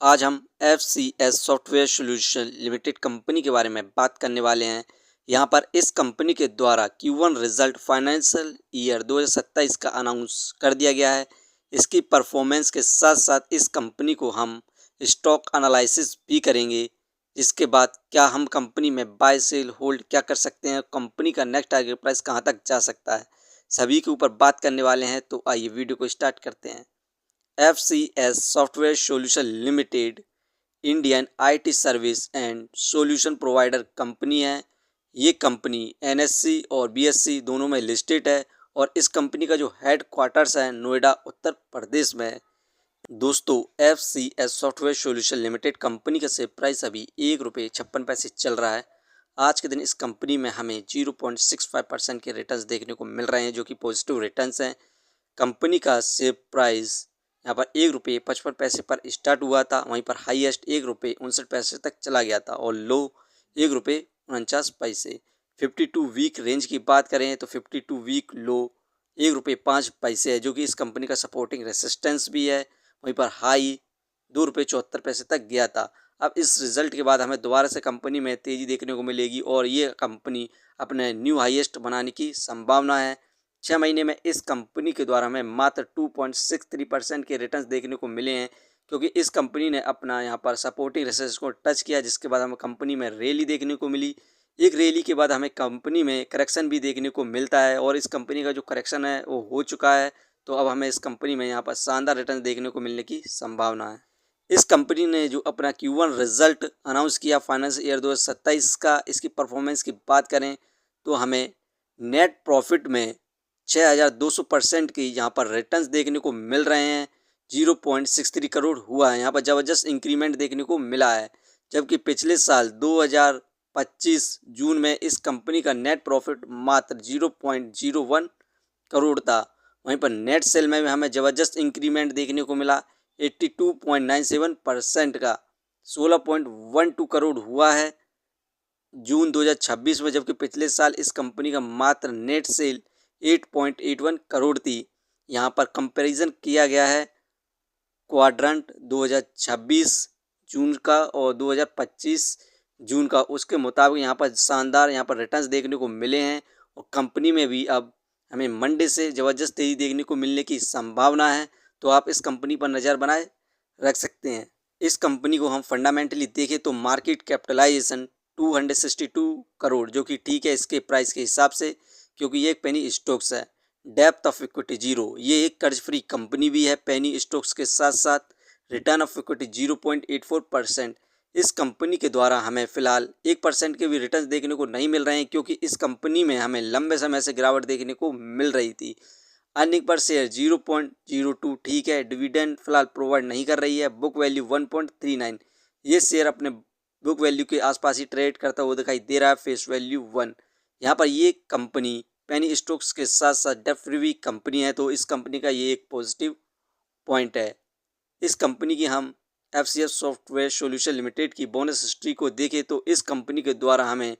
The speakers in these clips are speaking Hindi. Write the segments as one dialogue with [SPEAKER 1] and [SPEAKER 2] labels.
[SPEAKER 1] आज हम FCS software solution limited company के बारे में बात करने वाले हैं। यहाँ पर इस कंपनी के द्वारा Q1 रिजल्ट फाइनेंशियल ईयर 2027 का अनाउंस कर दिया गया है। इसकी परफॉर्मेंस के साथ साथ इस कंपनी को हम स्टॉक एनालिसिस भी करेंगे, जिसके बाद क्या हम कंपनी में बाय सेल होल्ड क्या कर सकते हैं, कंपनी का नेक्स्ट टारगेट प्राइस कहाँ तक जा सकता है, सभी के ऊपर बात करने वाले हैं। तो आइए वीडियो को स्टार्ट करते हैं। FCS software solution limited Indian IT service and solution provider company है। ये कंपनी NSE और BSE दोनों में लिस्टेड है और इस कंपनी का जो हेड क्वार्टर्स है नोएडा उत्तर प्रदेश में है। दोस्तों, FCS software solution limited company का शेयर प्राइस अभी ₹1.56 चल रहा है। आज के दिन इस कंपनी में हमें 0.65% के रिटर्न्स देखने को मिल रहे हैं, जो कि पॉजिटिव रिटर्न्स हैं। कंपनी का शेयर प्राइस यहाँ पर ₹1.55 पर स्टार्ट हुआ था, वहीं पर हाईएस्ट ₹1.59 तक चला गया था और लो ₹1.49। 52 वीक रेंज की बात करें तो 52 वीक लो ₹1.05 है, जो कि इस कंपनी का सपोर्टिंग रेसिस्टेंस भी है। वहीं पर हाई ₹2.74 तक गया था। अब इस रिजल्ट के बाद हमें दोबारा से कंपनी में तेज़ी देखने को मिलेगी और ये कंपनी अपने न्यू हाईएस्ट बनाने की संभावना है। 6 महीने में इस कंपनी के द्वारा हमें मात्र 2.63% के रिटर्न्स देखने को मिले हैं, क्योंकि इस कंपनी ने अपना यहाँ पर सपोर्टिंग रेसिस्टेंस को टच किया, जिसके बाद हमें कंपनी में रैली देखने को मिली। एक रैली के बाद हमें कंपनी में करेक्शन भी देखने को मिलता है और इस कंपनी का जो करेक्शन है वो हो चुका है। तो अब हमें इस कंपनी में यहाँ पर शानदार रिटर्न देखने को मिलने की संभावना है। इस कंपनी ने जो अपना Q1 रिजल्ट अनाउंस किया फाइनेंशियल ईयर 2027 का, इसकी परफॉर्मेंस की बात करें तो हमें नेट प्रॉफिट में 6200% की यहाँ पर रिटर्न्स देखने को मिल रहे हैं। 0.63 करोड़ हुआ है, यहाँ पर ज़बरदस्त इंक्रीमेंट देखने को मिला है। जबकि पिछले साल 2025 जून में इस कंपनी का नेट प्रॉफिट मात्र 0.01 करोड़ था। वहीं पर नेट सेल में भी हमें ज़बरदस्त इंक्रीमेंट देखने को मिला 82.97% का, 16.12 करोड़ हुआ है जून 2026 में, जबकि पिछले साल इस कंपनी का मात्र नेट सेल 8.81 करोड़ थी। यहाँ पर कंपैरिजन किया गया है क्वाड्रेंट 2026 जून का और 2025 जून का, उसके मुताबिक यहाँ पर शानदार यहाँ पर रिटर्न्स देखने को मिले हैं और कंपनी में भी अब हमें मंडे से ज़बरदस्त तेज़ी देखने को मिलने की संभावना है। तो आप इस कंपनी पर नज़र बनाए रख सकते हैं। इस कंपनी को हम फंडामेंटली देखें तो मार्केट कैपिटलाइजेशन 262 करोड़, जो कि ठीक है इसके प्राइस के हिसाब से, क्योंकि ये एक पेनी स्टॉक्स है। डेप्थ ऑफ इक्विटी 0, ये एक कर्ज फ्री कंपनी भी है पेनी स्टॉक्स के साथ साथ। Return of equity 0.84%। इस कंपनी के द्वारा हमें फ़िलहाल 1% के भी रिटर्न देखने को नहीं मिल रहे हैं, क्योंकि इस कंपनी में हमें लंबे समय से गिरावट देखने को मिल रही थी। अर्निंग पर शेयर 0.02 ठीक है। डिविडेंड फिलहाल प्रोवाइड नहीं कर रही है। बुक वैल्यू 1.39, ये शेयर अपने बुक वैल्यू के आसपास ही ट्रेड करता हुआ दिखाई दे रहा है। Face value 1। यहाँ पर ये कंपनी पेनी स्टॉक्स के साथ साथ डेब्ट फ्री कंपनी है, तो इस कंपनी का ये एक पॉजिटिव पॉइंट है। इस कंपनी की हम FCS सॉफ्टवेयर सॉल्यूशन लिमिटेड की बोनस हिस्ट्री को देखें तो इस कंपनी के द्वारा हमें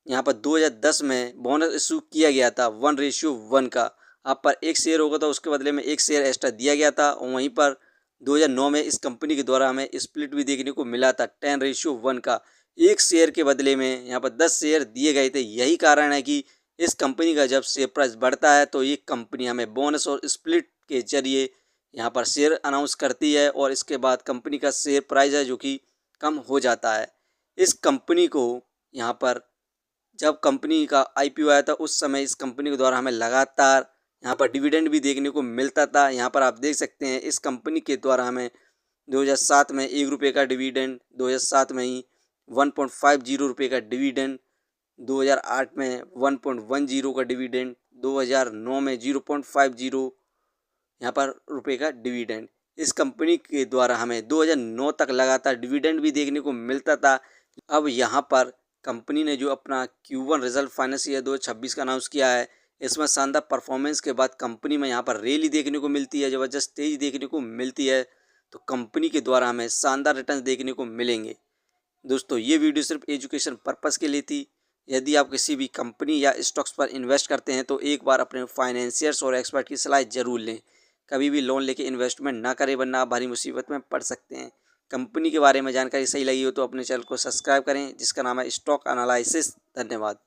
[SPEAKER 1] यहाँ पर 2010 में बोनस इशू किया गया था 1:1 का। आप पर एक शेयर होगा तो उसके बदले में एक शेयर एक्स्ट्रा दिया गया था। और वहीं पर 2009 में इस कंपनी के द्वारा हमें स्प्लिट भी देखने को मिला था 10:1 का। एक शेयर के बदले में यहाँ पर 10 शेयर दिए गए थे। यही कारण है कि इस कंपनी का जब शेयर प्राइस बढ़ता है तो ये कंपनी हमें बोनस और स्प्लिट के जरिए यहाँ पर शेयर अनाउंस करती है और इसके बाद कंपनी का शेयर प्राइस है जो कि कम हो जाता है। इस कंपनी को यहाँ पर जब कंपनी का IPO आया था उस समय इस कंपनी के द्वारा हमें लगातार यहाँ पर डिविडेंड भी देखने को मिलता था। यहाँ पर आप देख सकते हैं इस कंपनी के द्वारा हमें 2007 में ₹1 का डिविडेंड, 2007 में ही 1.50 रुपये का डिविडेंड, 2008 में 1.10 का डिविडेंड, 2009 में 0.50 यहाँ पर रुपये का डिविडेंड। इस कंपनी के द्वारा हमें 2009 तक लगातार डिविडेंड भी देखने को मिलता था। अब यहाँ पर कंपनी ने जो अपना Q1 रिजल्ट फाइनेंशियल ईयर 2026 का अनाउंस किया है, इसमें शानदार परफॉर्मेंस के बाद कंपनी में यहाँ पर रैली देखने को मिलती है, ज़बरदस्त तेज़ी देखने को मिलती है। तो कंपनी के द्वारा हमें शानदार रिटर्न देखने को मिलेंगे। दोस्तों, ये वीडियो सिर्फ एजुकेशन पर्पज़ के लिए थी। यदि आप किसी भी कंपनी या स्टॉक्स पर इन्वेस्ट करते हैं तो एक बार अपने फाइनेंशियर्स और एक्सपर्ट की सलाह ज़रूर लें। कभी भी लोन लेके इन्वेस्टमेंट ना करें, वरना आप भारी मुसीबत में पड़ सकते हैं। कंपनी के बारे में जानकारी सही लगी हो तो अपने चैनल को सब्सक्राइब करें, जिसका नाम है स्टॉक एनालिसिस। धन्यवाद।